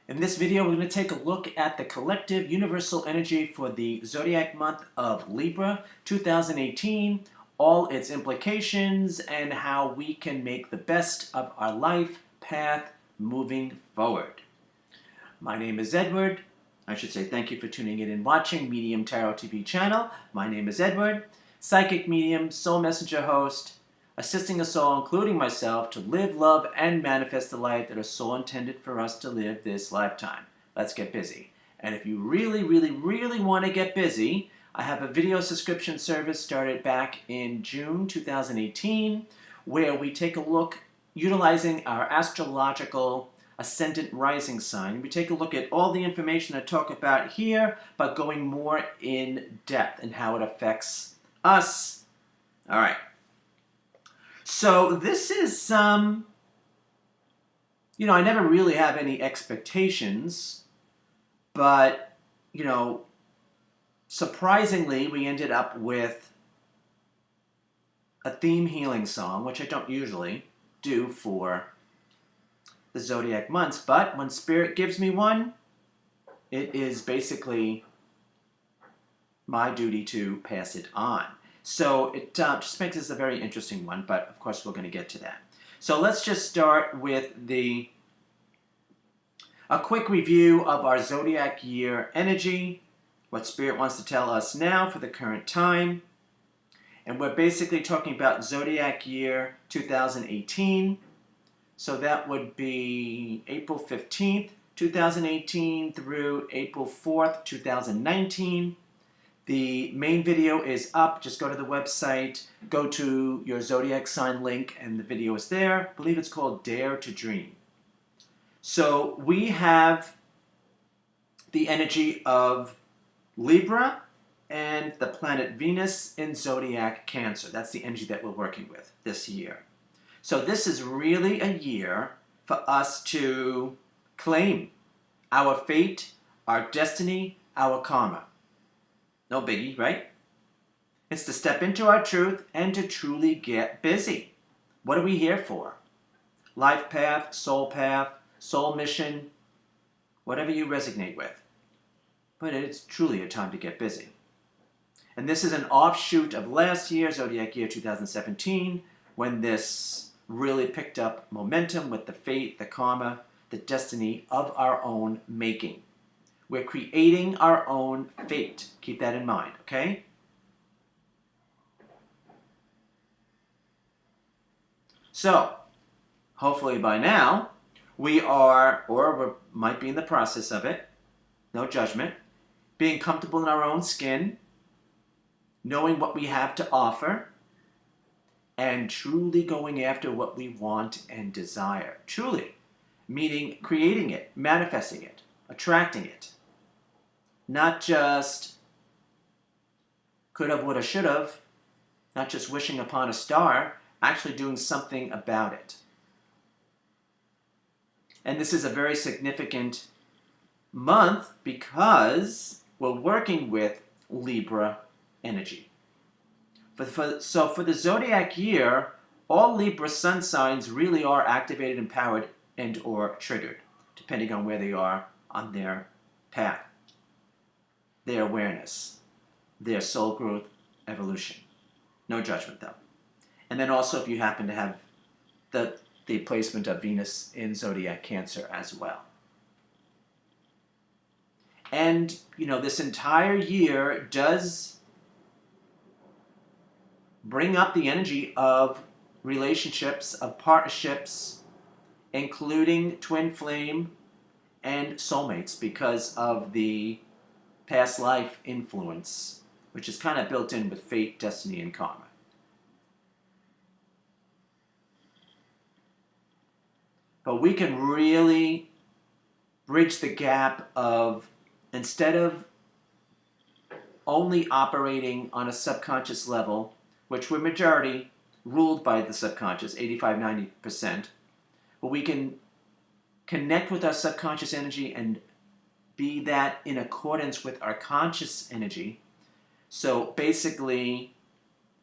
In this video, we're going to take a look at the collective universal energy for the zodiac month of Libra 2018, all its implications, and how we can make the best of our life path moving forward. My name is Edward. I should say thank you for tuning in and watching Medium Tarot TV channel. My name is Edward, psychic medium, soul messenger host, assisting us all, including myself, to live, love, and manifest the life that is so intended for us to live this lifetime. Let's get busy. And if you really want to get busy, I have a video subscription service started back in June 2018, where we take a look, utilizing our astrological ascendant rising sign. We take a look at all the information I talk about here, but going more in depth and how it affects us. All right. So this is, I never really have any expectations, but, surprisingly, we ended up with a theme healing song, which I don't usually do for the zodiac months, but when Spirit gives me one, it is basically my duty to pass it on. So it just makes this a very interesting one, but of course we're going to get to that. So let's just start with a quick review of our zodiac year energy, what Spirit wants to tell us now for the current time. And we're basically talking about zodiac year 2018. So that would be April 15th, 2018 through April 4th, 2019. The main video is up. Just go to the website, go to your zodiac sign link, and the video is there. I believe it's called Dare to Dream. So we have the energy of Libra and the planet Venus in zodiac Cancer. That's the energy that we're working with this year. So this is really a year for us to claim our fate, our destiny, our karma. No biggie, right? It's to step into our truth and to truly get busy. What are we here for? Life path, soul mission, whatever you resonate with. But it's truly a time to get busy. And this is an offshoot of last year, zodiac year 2017, when this really picked up momentum with the fate, the karma, the destiny of our own making. We're creating our own fate. Keep that in mind, okay? So, hopefully by now, we are, or we might be in the process of it, no judgment, being comfortable in our own skin, knowing what we have to offer, and truly going after what we want and desire. Truly, meaning creating it, manifesting it, attracting it. Not just could have, would have, should have, not just wishing upon a star, actually doing something about it. And this is a very significant month because we're working with Libra energy. So for the zodiac year, all Libra sun signs really are activated, empowered, and or triggered, depending on where they are on their path. Their awareness, their soul growth, evolution. No judgment though. And then also if you happen to have the placement of Venus in zodiac Cancer as well. And, this entire year does bring up the energy of relationships, of partnerships, including twin flame and soulmates because of the past life influence, which is kind of built in with fate, destiny, and karma. But we can really bridge the gap of, instead of only operating on a subconscious level, which we're majority ruled by the subconscious, 85-90%, but we can connect with our subconscious energy and be that in accordance with our conscious energy. So basically,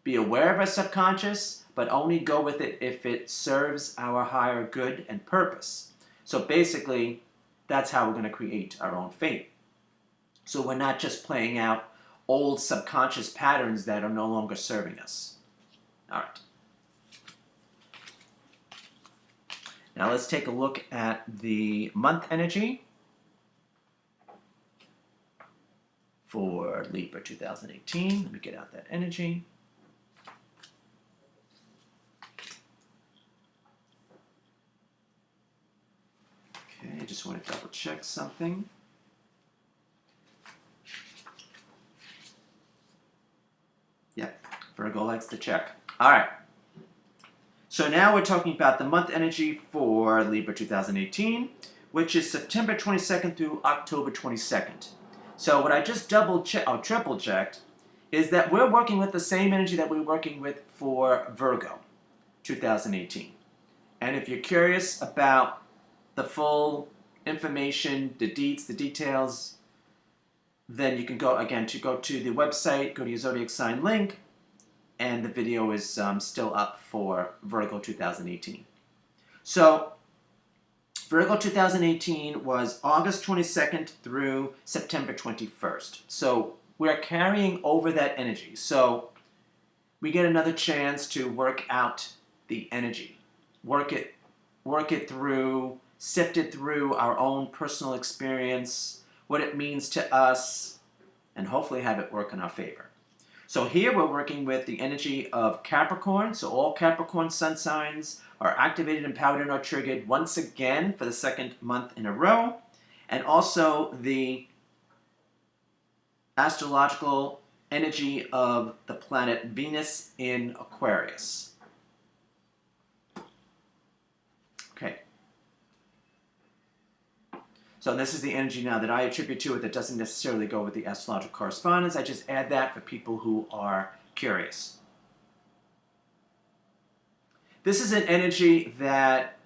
be aware of our subconscious, but only go with it if it serves our higher good and purpose. So basically, That's how we're going to create our own fate. So we're not just playing out old subconscious patterns that are no longer serving us. All right. Now let's take a look at the month energy for Libra 2018. Let me get out that energy. Okay, I just want to double check something. Yep, Virgo likes to check. All right. So now we're talking about the month energy for Libra 2018, which is September 22nd through October 22nd. So what I just triple checked is that we're working with the same energy that we're working with for Virgo 2018. And if you're curious about the full information, the deets, the details, then you can go to the website, go to your Zodiac sign link, and the video is still up for Virgo 2018. So Virgo 2018 was August 22nd through September 21st. So we're carrying over that energy. So we get another chance to work out the energy, work it through, sift it through our own personal experience, what it means to us, and hopefully have it work in our favor. So here we're working with the energy of Capricorn. So all Capricorn sun signs are activated, empowered, and are triggered once again for the second month in a row. And also the astrological energy of the planet Venus in Aquarius. Okay. So this is the energy now that I attribute to it that doesn't necessarily go with the astrological correspondence. I just add that for people who are curious. This is an energy that,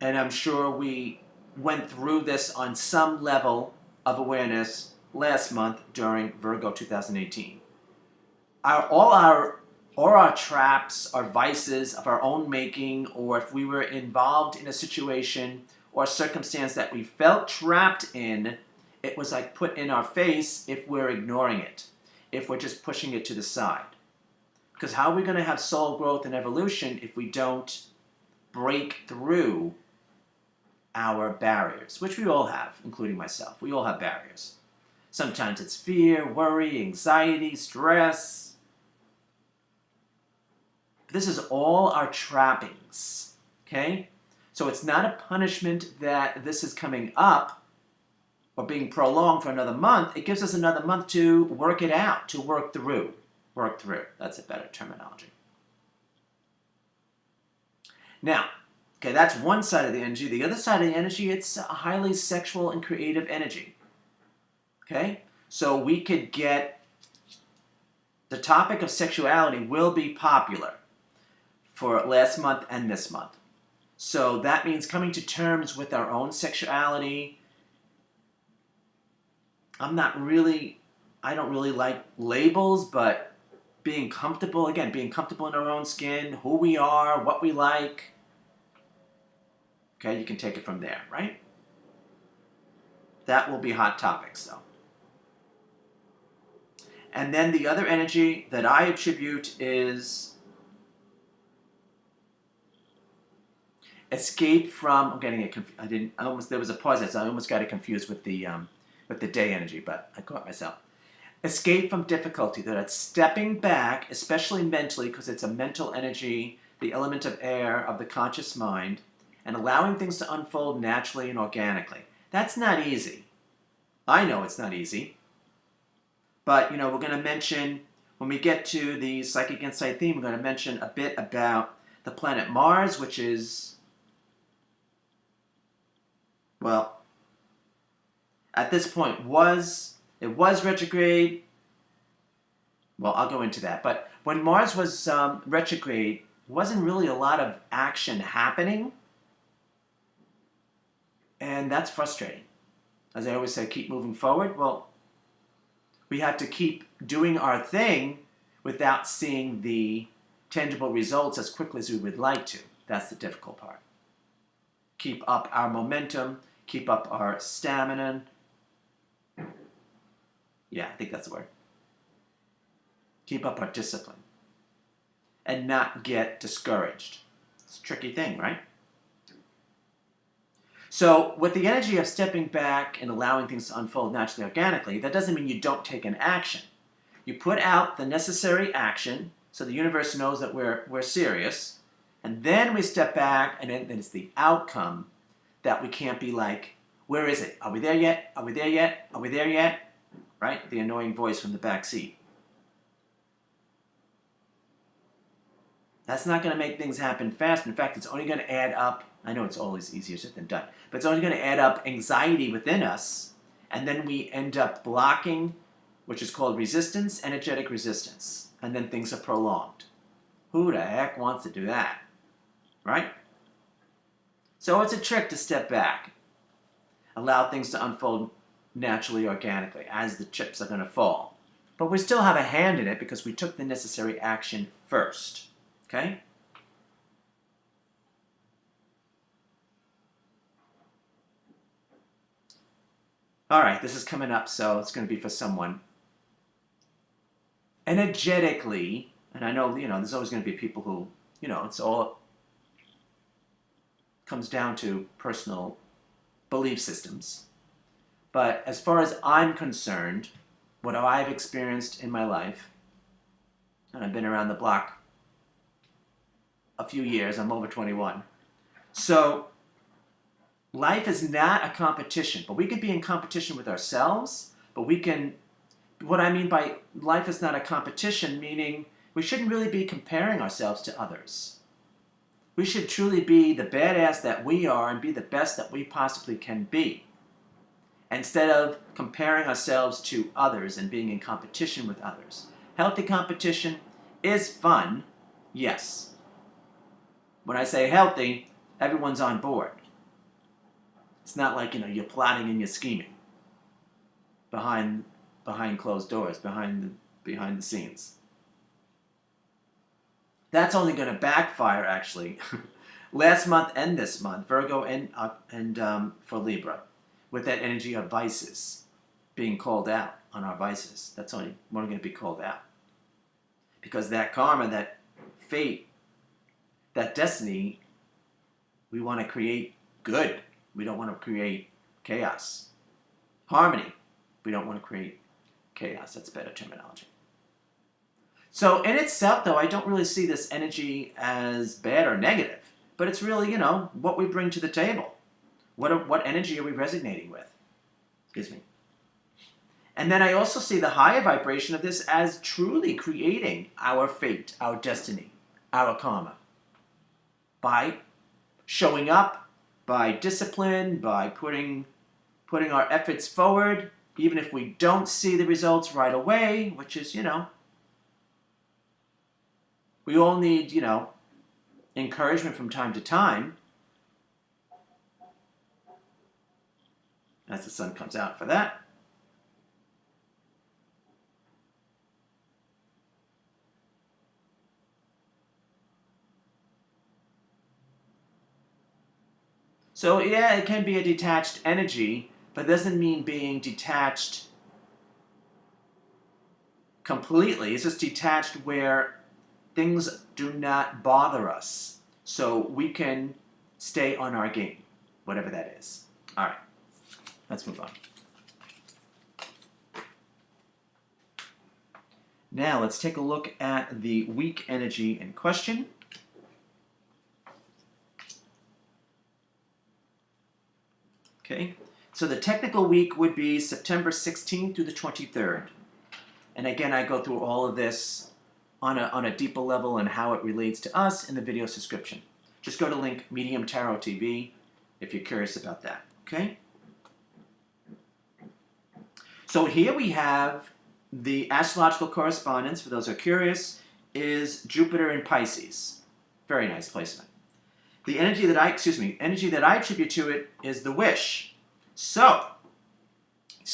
and I'm sure we went through this on some level of awareness last month during Virgo 2018. All our traps, our vices of our own making, or if we were involved in a situation or circumstance that we felt trapped in, it was like put in our face if we're ignoring it, if we're just pushing it to the side. Because how are we going to have soul growth and evolution if we don't break through our barriers, which we all have, including myself. We all have barriers. Sometimes it's fear, worry, anxiety, stress. This is all our trappings, okay? So it's not a punishment that this is coming up or being prolonged for another month. It gives us another month to work it out, to work through. Work through. That's a better terminology. Now, okay, that's one side of the energy. The other side of the energy, it's a highly sexual and creative energy. Okay? So we could get the topic of sexuality will be popular for last month and this month. So that means coming to terms with our own sexuality. I don't really like labels, but being comfortable in our own skin, who we are, what we like. Okay, you can take it from there, right? That will be hot topics, though. And then the other energy that I attribute is escape from. I'm getting it confused. There was a pause, so I almost got it confused with the day energy, but I caught myself. Escape from difficulty. That's stepping back, especially mentally, because it's a mental energy, the element of air of the conscious mind, and allowing things to unfold naturally and organically. That's not easy. I know it's not easy. But, we're going to mention, when we get to the Psychic Insight theme, we're going to mention a bit about the planet Mars, which is, well, at this point it was retrograde. Well, I'll go into that. But when Mars was retrograde, wasn't really a lot of action happening. And that's frustrating. As I always say, keep moving forward. Well, we have to keep doing our thing without seeing the tangible results as quickly as we would like to. That's the difficult part. Keep up our momentum, keep up our stamina. Yeah, I think that's the word. Keep up our discipline and not get discouraged. It's a tricky thing, right? So with the energy of stepping back and allowing things to unfold naturally, organically, that doesn't mean you don't take an action. You put out the necessary action so the universe knows that we're serious, and then we step back, and then it's the outcome that we can't be like, where is it? Are we there yet? Are we there yet? Are we there yet? Right? The annoying voice from the back seat. That's not going to make things happen fast. In fact, it's only going to add up. I know it's always easier said than done, but it's only going to add up anxiety within us, and then we end up blocking, which is called resistance, energetic resistance, and then things are prolonged. Who the heck wants to do that, right? So it's a trick to step back, allow things to unfold naturally, organically, as the chips are going to fall. But we still have a hand in it because we took the necessary action first, okay? All right, this is coming up, so it's going to be for someone. Energetically, and I know, there's always going to be people who, it's all comes down to personal belief systems. But as far as I'm concerned, what I've experienced in my life, and I've been around the block a few years, I'm over 21. So life is not a competition, but we could be in competition with ourselves, but we can, what I mean by life is not a competition, meaning we shouldn't really be comparing ourselves to others. We should truly be the badass that we are and be the best that we possibly can be, instead of comparing ourselves to others and being in competition with others. Healthy competition is fun, yes. When I say healthy, everyone's on board. It's not like, you're plotting and you're scheming behind closed doors, behind the scenes. That's only going to backfire, actually, last month and this month, Virgo and for Libra, with that energy of vices being called out on our vices. That's only we're going to be called out. Because that karma, that fate, that destiny, we want to create good. We don't want to create chaos. Harmony. We don't want to create chaos. That's better terminology. So in itself, though, I don't really see this energy as bad or negative. But it's really, what we bring to the table. What energy are we resonating with? Excuse me. And then I also see the higher vibration of this as truly creating our fate, our destiny, our karma. By showing up, by discipline, by putting our efforts forward, even if we don't see the results right away, which is, we all need, encouragement from time to time. As the sun comes out for that. So yeah, it can be a detached energy, but it doesn't mean being detached completely. It's just detached where things do not bother us. So we can stay on our game, whatever that is. All right, let's move on. Now let's take a look at the week energy in question. Okay, so the technical week would be September 16th through the 23rd. And again, I go through all of this on a deeper level and how it relates to us in the video description. Just go to link Medium Tarot TV if you're curious about that, okay? So here we have the astrological correspondence, for those who are curious, is Jupiter in Pisces. Very nice placement. The energy that I attribute to it is the wish. So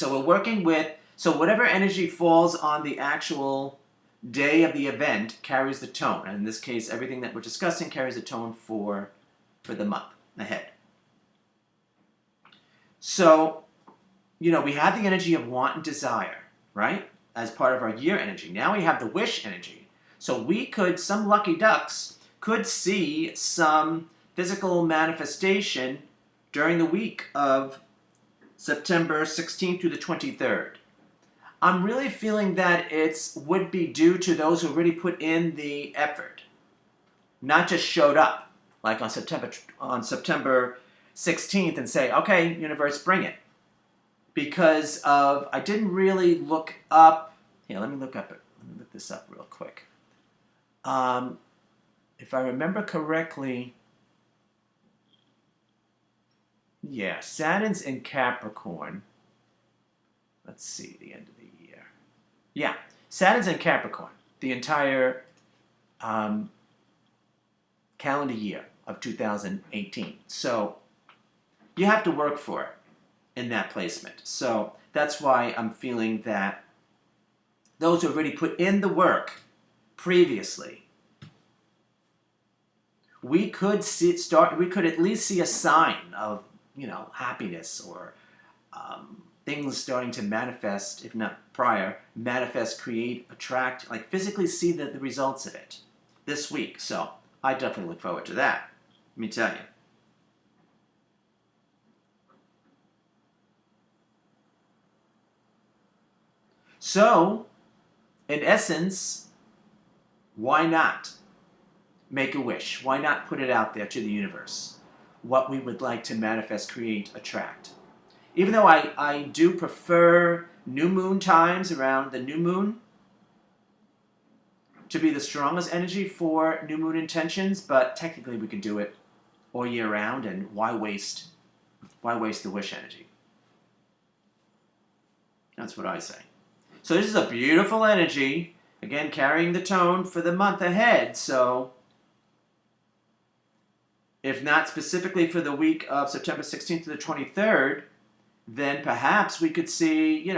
we're working with, whatever energy falls on the actual day of the event carries the tone. And in this case, everything that we're discussing carries the tone for the month ahead. So, we had the energy of want and desire, right? As part of our year energy. Now we have the wish energy. So some lucky ducks could see some physical manifestation during the week of September 16th through the 23rd. I'm really feeling that it would be due to those who really put in the effort, not just showed up, like on September 16th and say, okay, universe, bring it. Because I didn't really look up, here, let me look this up real quick. If I remember correctly, yeah, Saturn's in Capricorn. Let's see, the end of the year. Yeah, Saturn's in Capricorn the entire calendar year of 2018. So you have to work for it in that placement. So that's why I'm feeling that those who already put in the work previously, we could at least see a sign of, happiness or things starting to manifest, if not prior, manifest, create, attract, like physically see the results of it this week. So I definitely look forward to that. Let me tell you. So, in essence, why not make a wish? Why not put it out there to the universe? What we would like to manifest, create, attract. Even though I do prefer new moon times around the new moon to be the strongest energy for new moon intentions, but technically we can do it all year round, and why waste the wish energy? That's what I say. So this is a beautiful energy, again carrying the tone for the month ahead. So if not specifically for the week of September 16th to the 23rd, then perhaps we could see,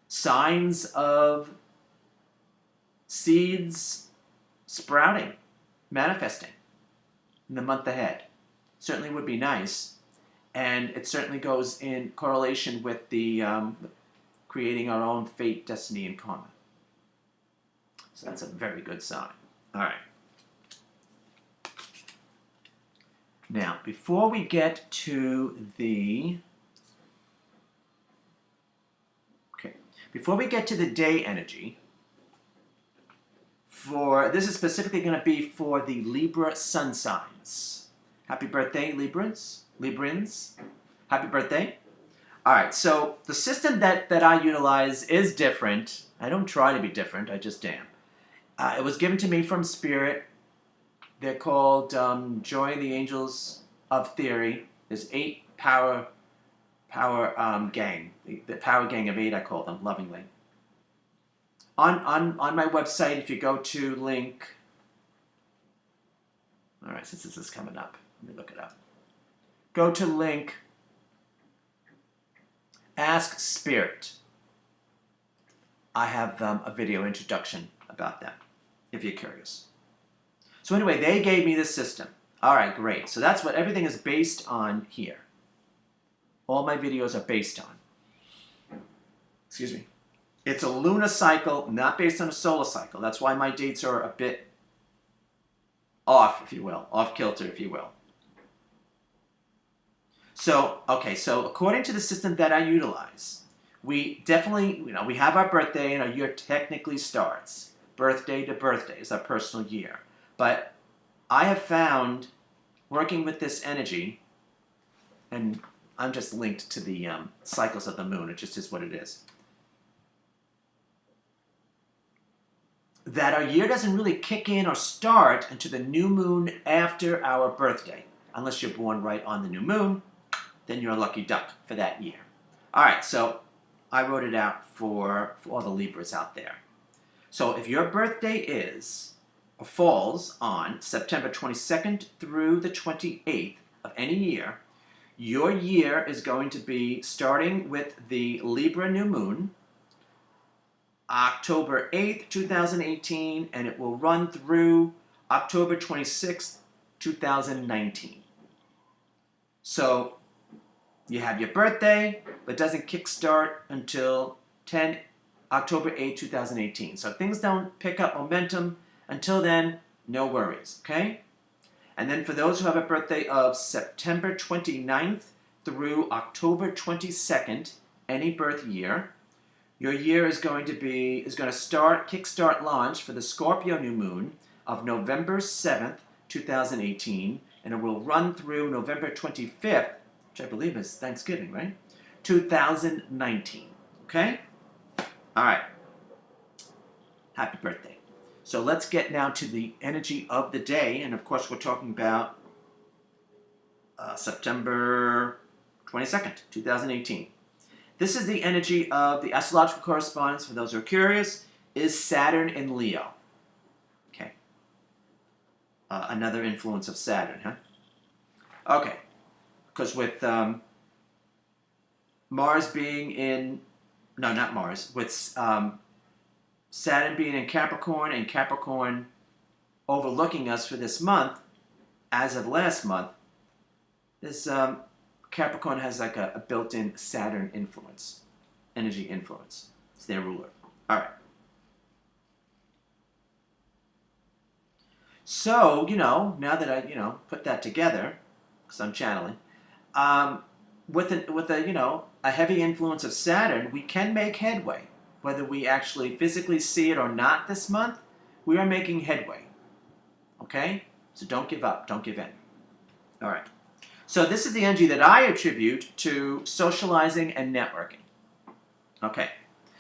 signs of seeds sprouting, manifesting in the month ahead. Certainly would be nice. And it certainly goes in correlation with the creating our own fate, destiny, and karma. So that's a very good sign. All right. Now, before we get to the day energy, this is specifically going to be for the Libra sun signs. Happy birthday, Librans. Happy birthday. All right, so the system that I utilize is different. I don't try to be different, I just am. It was given to me from Spirit. They're called Join the Angels of Theory. There's 8 power gang. The power gang of 8, I call them, lovingly. On my website, if you go to link... All right, since this is coming up, let me look it up. Go to link Ask Spirit. I have a video introduction about that, if you're curious. So anyway, they gave me this system. All right, great. So that's what everything is based on here. All my videos are based on. Excuse me. It's a lunar cycle, not based on a solar cycle. That's why my dates are a bit off, if you will. Off kilter, if you will. So, okay, so according to the system that I utilize, we definitely, we have our birthday and our year technically starts. Birthday to birthday is our personal year. But I have found, working with this energy, and I'm just linked to the cycles of the moon, it just is what it is, that our year doesn't really kick in or start until the new moon after our birthday. Unless you're born right on the new moon, then you're a lucky duck for that year. All right, so I wrote it out for all the Libras out there. So if your birthday is or falls on September 22nd through the 28th of any year, your year is going to be starting with the Libra new moon, October 8th, 2018, and it will run through October 26th, 2019. So You have your birthday, but doesn't kickstart until October 8, 2018. So if things don't pick up momentum until then, no worries, okay? And then for those who have a birthday of September 29th through October 22nd, any birth year, your year is going to kickstart launch for the Scorpio new moon of November 7th, 2018, and it will run through November 25th, which I believe is Thanksgiving, right? 2019, okay? All right. Happy birthday. So let's get now to the energy of the day. And of course, we're talking about September 22nd, 2018. This is the energy of the astrological correspondence, for those who are curious, is Saturn in Leo. Okay. Another influence of Saturn, huh? Okay. Because with Mars being in, no, not Mars, with Saturn being in Capricorn and Capricorn overlooking us for this month, as of last month, this Capricorn has like a built-in Saturn influence, energy influence. It's their ruler. All right. So, now that I, put that together, because I'm channeling, with a heavy influence of Saturn, we can make headway. Whether we actually physically see it or not this month, we are making headway. Okay? So don't give up. Don't give in. All right. So this is the energy that I attribute to socializing and networking. Okay.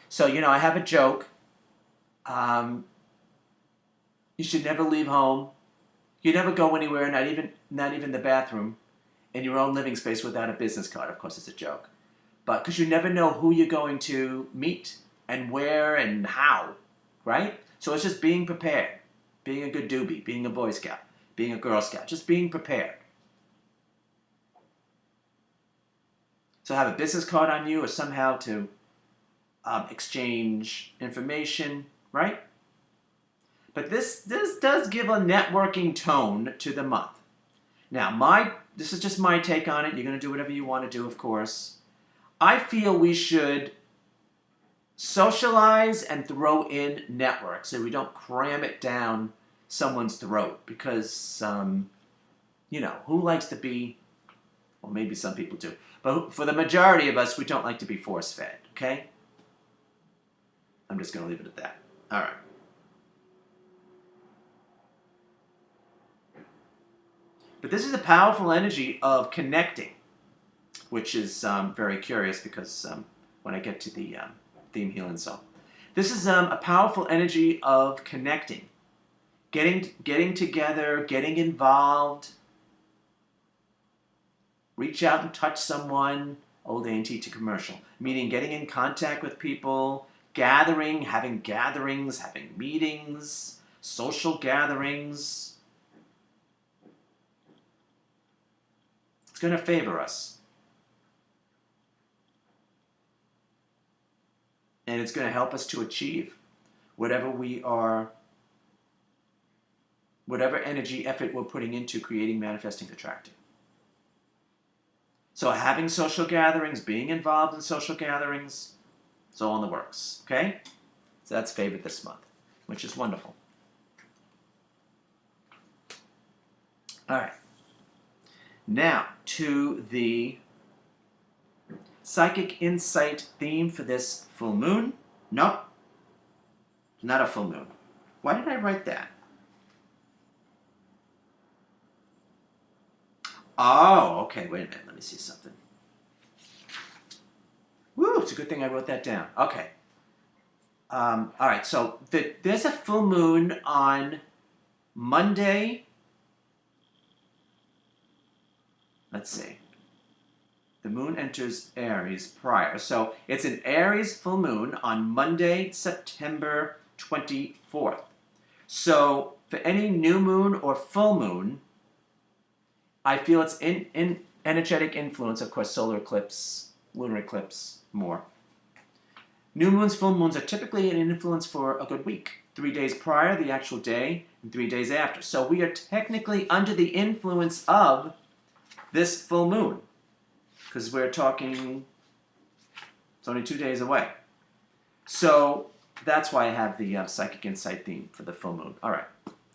So, I have a joke. You should never leave home. You never go anywhere, not even the bathroom, in your own living space without a business card. Of course, it's a joke. But because you never know who you're going to meet and where and how, right? So it's just being prepared. Being a good doobie, being a Boy Scout, being a Girl Scout, just being prepared. So have a business card on you or somehow to exchange information, right? But this does give a networking tone to the month. Now, this is just my take on it. You're going to do whatever you want to do, of course. I feel we should socialize and throw in network so we don't cram it down someone's throat. Because, who likes to be, well, maybe some people do. But for the majority of us, we don't like to be force-fed, okay? I'm just going to leave it at that. All right. But this is a powerful energy of connecting, which is very curious because when I get to the theme healing song. This is a powerful energy of connecting, getting together, getting involved, reach out and touch someone, old A&T to commercial, meaning getting in contact with people, having gatherings, having meetings, social gatherings. It's going to favor us. And it's going to help us to achieve whatever energy, effort we're putting into creating, manifesting, attracting. So having social gatherings, being involved in social gatherings, it's all in the works, okay? So that's favored this month, which is wonderful. All right. Now, to the psychic insight theme for this full moon. Nope, not a full moon. Why did I write that? Oh, okay, wait a minute. Let me see something. Woo, it's a good thing I wrote that down. Okay. All right, so there's a full moon on Monday. Let's see. The moon enters Aries prior. So it's an Aries full moon on Monday, September 24th. So for any new moon or full moon, I feel it's in energetic influence, of course, solar eclipse, lunar eclipse, more. New moons, full moons are typically an influence for a good week. 3 days prior, the actual day, and 3 days after. So we are technically under the influence of this full moon. because we're talking, it's only 2 days away. So that's why I have the psychic insight theme for the full moon. All right,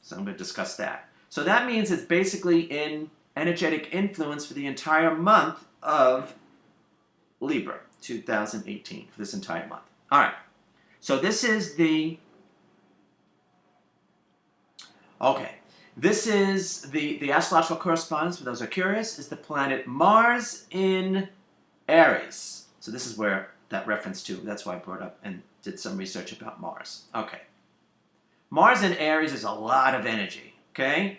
so I'm going to discuss that. So that means it's basically in energetic influence for the entire month of Libra 2018, for this entire month. All right, so this is the, okay, this is the astrological correspondence, for those who are curious, is the planet Mars in Aries. So this is where that reference to, that's why I brought up and did some research about Mars. Okay. Mars in Aries is a lot of energy, okay?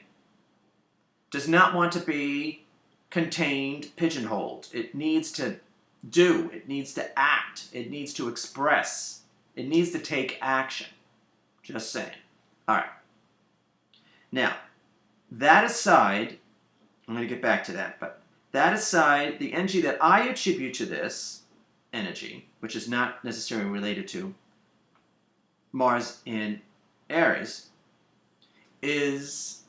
Does not want to be contained, pigeonholed. It needs to do, it needs to act, it needs to express, it needs to take action. Just saying. All right. Now, that aside, I'm going to get back to that, but that aside, the energy that I attribute to this energy, which is not necessarily related to Mars in Aries, is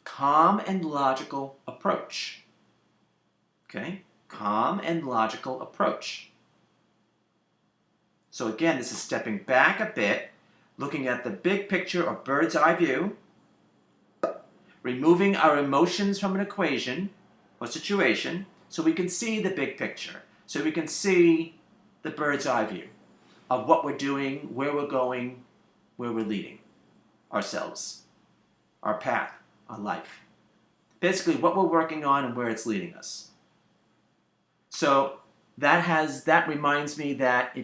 calm and logical approach. Okay? Calm and logical approach. So again, this is stepping back a bit, looking at the big picture or bird's eye view, removing our emotions from an equation or situation so we can see the big picture, so we can see the bird's eye view of what we're doing, where we're going, where we're leading ourselves, our path, our life. Basically, what we're working on and where it's leading us. So that reminds me that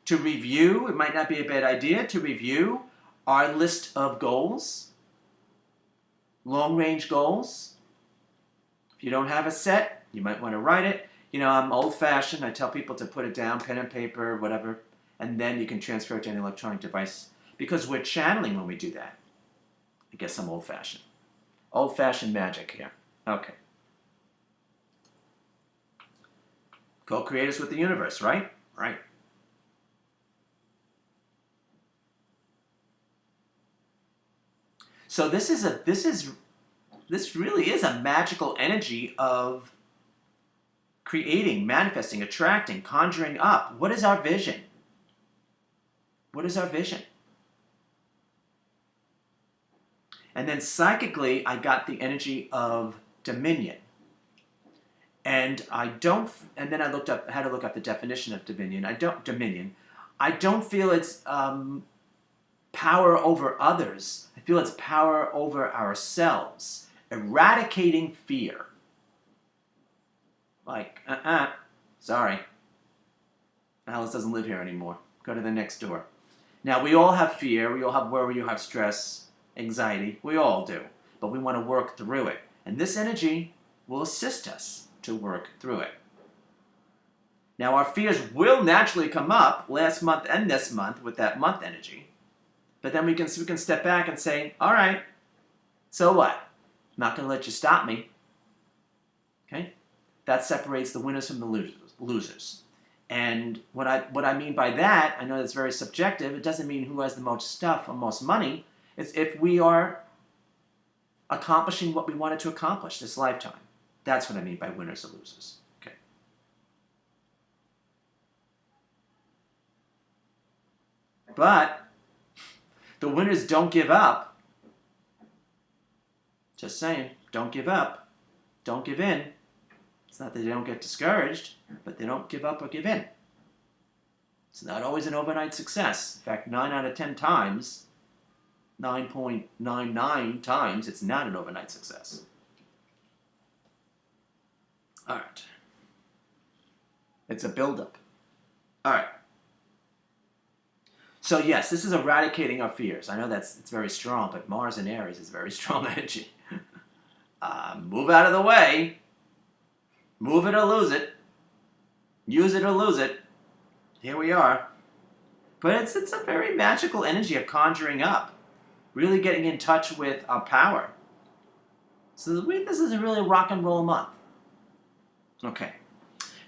to review, it might not be a bad idea to review our list of goals, long-range goals. If you don't have a set, you might want to write it. You know, I'm old-fashioned. I tell people to put it down, pen and paper, whatever, and then you can transfer it to an electronic device because we're channeling when we do that. I guess I'm old-fashioned. Old-fashioned magic here. Okay. Co-creators with the universe, right? Right. So this really is a magical energy of creating, manifesting, attracting, conjuring up. What is our vision? What is our vision? And then psychically, I got the energy of dominion. And then I had to look up the definition of dominion. I don't feel it's power over others. I feel it's power over ourselves. Eradicating fear. Like, sorry. Alice doesn't live here anymore. Go to the next door. Now, we all have fear. We all have worry. We all have stress, anxiety. We all do. But we want to work through it. And this energy will assist us to work through it. Now, our fears will naturally come up last month and this month with that month energy. But then we can step back and say, all right, so what? I'm not going to let you stop me. Okay? That separates the winners from the losers. And what I mean by that, I know that's very subjective. It doesn't mean who has the most stuff or most money. It's if we are accomplishing what we wanted to accomplish this lifetime. That's what I mean by winners or losers. Okay. But the winners don't give up. Just saying, don't give up. Don't give in. It's not that they don't get discouraged, but they don't give up or give in. It's not always an overnight success. In fact, 9 out of 10 times, 9.99 times, it's not an overnight success. All right. It's a buildup. All right. So yes, this is eradicating our fears. I know it's very strong, but Mars in Aries is very strong energy. Move out of the way. Move it or lose it. Use it or lose it. Here we are. But it's a very magical energy of conjuring up. Really getting in touch with our power. So this is a really rock and roll month. Okay.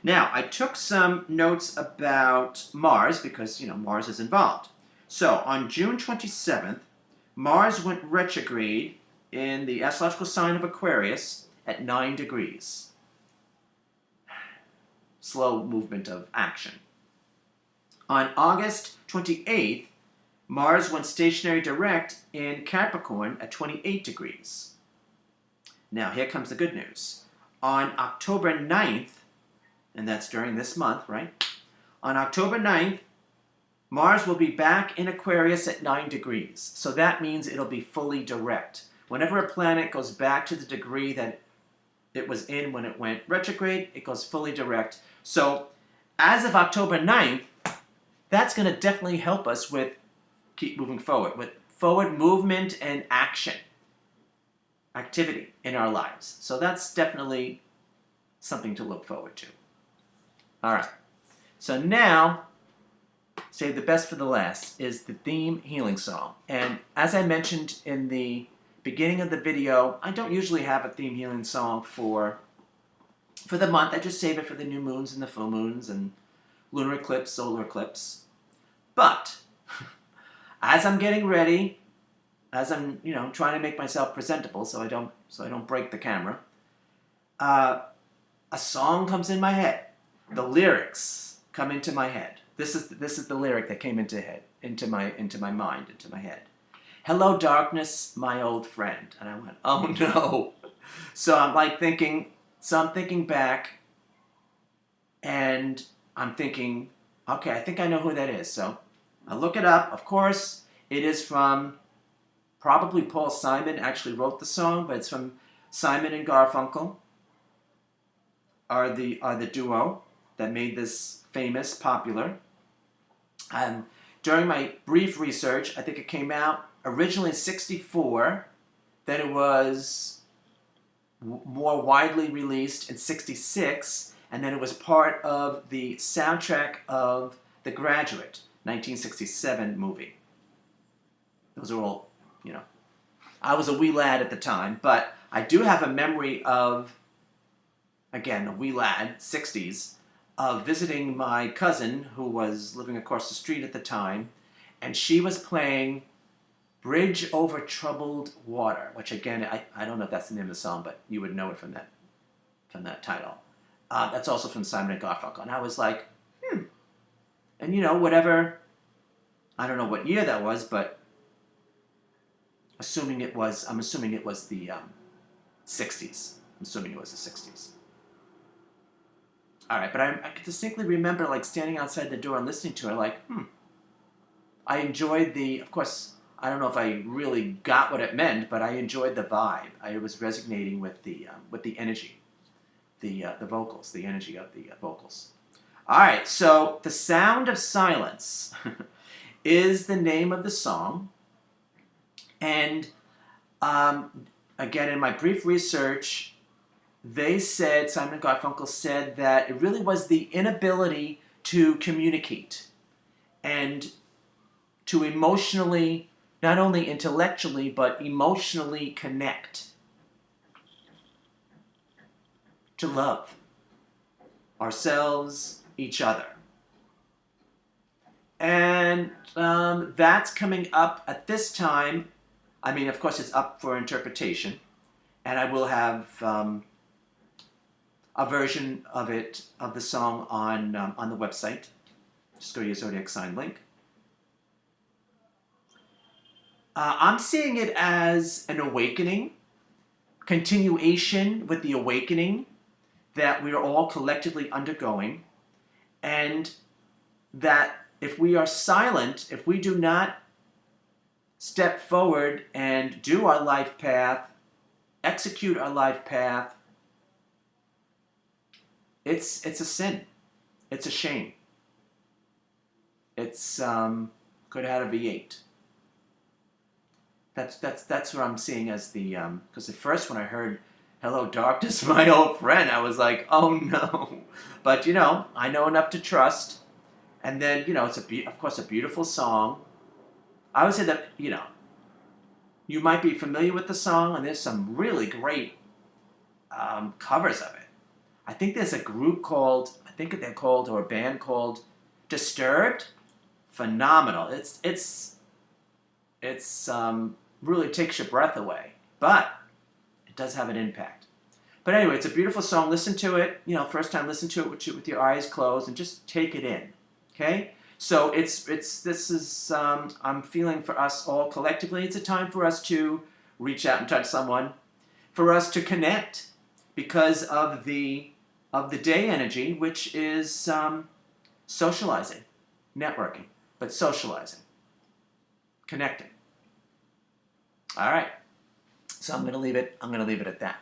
Now, I took some notes about Mars because, Mars is involved. So, on June 27th, Mars went retrograde in the astrological sign of Aquarius at 9 degrees. slow movement of action. On August 28th, Mars went stationary direct in Capricorn at 28 degrees. Now, here comes the good news. On October 9th, and that's during this month, right? On October 9th, Mars will be back in Aquarius at 9 degrees. So that means it'll be fully direct. Whenever a planet goes back to the degree that it was in when it went retrograde, it goes fully direct. So as of October 9th, that's going to definitely help us with keep moving forward, with forward movement and action, activity in our lives. So that's definitely something to look forward to. All right. So now, save the best for the last, is the theme healing song. And as I mentioned in the beginning of the video, I don't usually have a theme healing song for the month. I just save it for the new moons and the full moons and lunar eclipse, solar eclipse. But as I'm getting ready, as I'm trying to make myself presentable so I don't break the camera, a song comes in my head. The lyrics come into my head. This is the lyric that came into my mind, into my head. Hello, darkness, my old friend. And I went, oh no. So I'm thinking back, and I'm thinking, okay, I think I know who that is. So I look it up. Of course, it is from probably Paul Simon actually wrote the song, but it's from Simon and Garfunkel, are the duo that made this famous, popular. During my brief research, I think it came out originally in '64, then it was more widely released in '66, and then it was part of the soundtrack of The Graduate, 1967 movie. Those are all, I was a wee lad at the time, but I do have a memory of, again, a wee lad, 60s, of visiting my cousin who was living across the street at the time, and she was playing Bridge Over Troubled Water, which again, I don't know if that's the name of the song, but you would know it from that title. That's also from Simon and Garfunkel. And I was like, And whatever, I don't know what year that was, but I'm assuming it was the 60s. I'm assuming it was the 60s. All right, but I can distinctly remember standing outside the door and listening to it, I enjoyed of course, I don't know if I really got what it meant, but I enjoyed the vibe. I was resonating with the energy, the vocals, the energy of the vocals. All right, so The Sound of Silence is the name of the song. And again, in my brief research, Simon and Garfunkel said that it really was the inability to communicate and to emotionally, not only intellectually, but emotionally connect, to love ourselves, each other. And that's coming up at this time. I mean, of course, it's up for interpretation, and I will have a version of the song on the website. Just go to your Zodiac sign link. I'm seeing it as an awakening, continuation with the awakening that we are all collectively undergoing, and that if we are silent, if we do not step forward and do our life path, execute our life path, it's a sin. It's a shame. It's could have had a V8. That's what I'm seeing as the because at first when I heard "Hello Darkness, my old friend," I was like, oh no. But I know enough to trust. And then it's of course a beautiful song. I would say that you might be familiar with the song, and there's some really great covers of it. I think there's a group called, or a band called Disturbed. Phenomenal. It's really takes your breath away, but it does have an impact. But anyway, it's a beautiful song. Listen to it. You know, first time, listen to it with your eyes closed and just take it in. Okay? So I'm feeling for us all collectively, it's a time for us to reach out and touch someone, for us to connect because of the day energy, which is socializing, networking, but socializing, connecting. All right. So I'm going to leave it at that.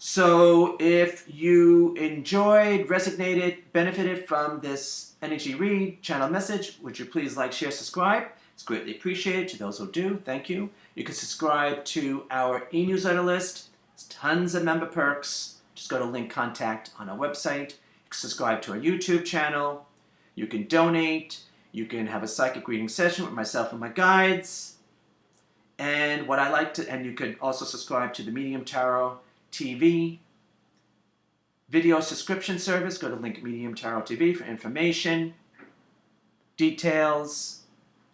So if you enjoyed, resonated, benefited from this energy read, channel message, would you please like, share, subscribe? It's greatly appreciated. To those who do, thank you. You can subscribe to our e-newsletter list. There's tons of member perks. Just go to link contact on our website. You can subscribe to our YouTube channel. You can donate. You can have a psychic reading session with myself and my guides. And you could also subscribe to the Medium Tarot TV video subscription service. Go to link Medium Tarot TV for information, details,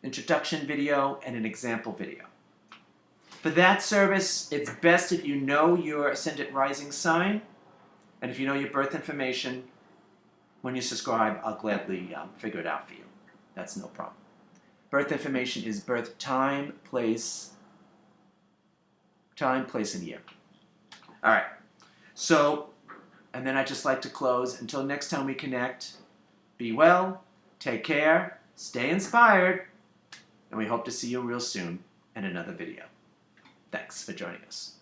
introduction video, and an example video. For that service, it's best if you know your ascendant rising sign, and if you know your birth information. When you subscribe, I'll gladly figure it out for you. That's no problem. Birth information is birth time, place, and year. All right. So, and then I'd just like to close. Until next time we connect, be well, take care, stay inspired, and we hope to see you real soon in another video. Thanks for joining us.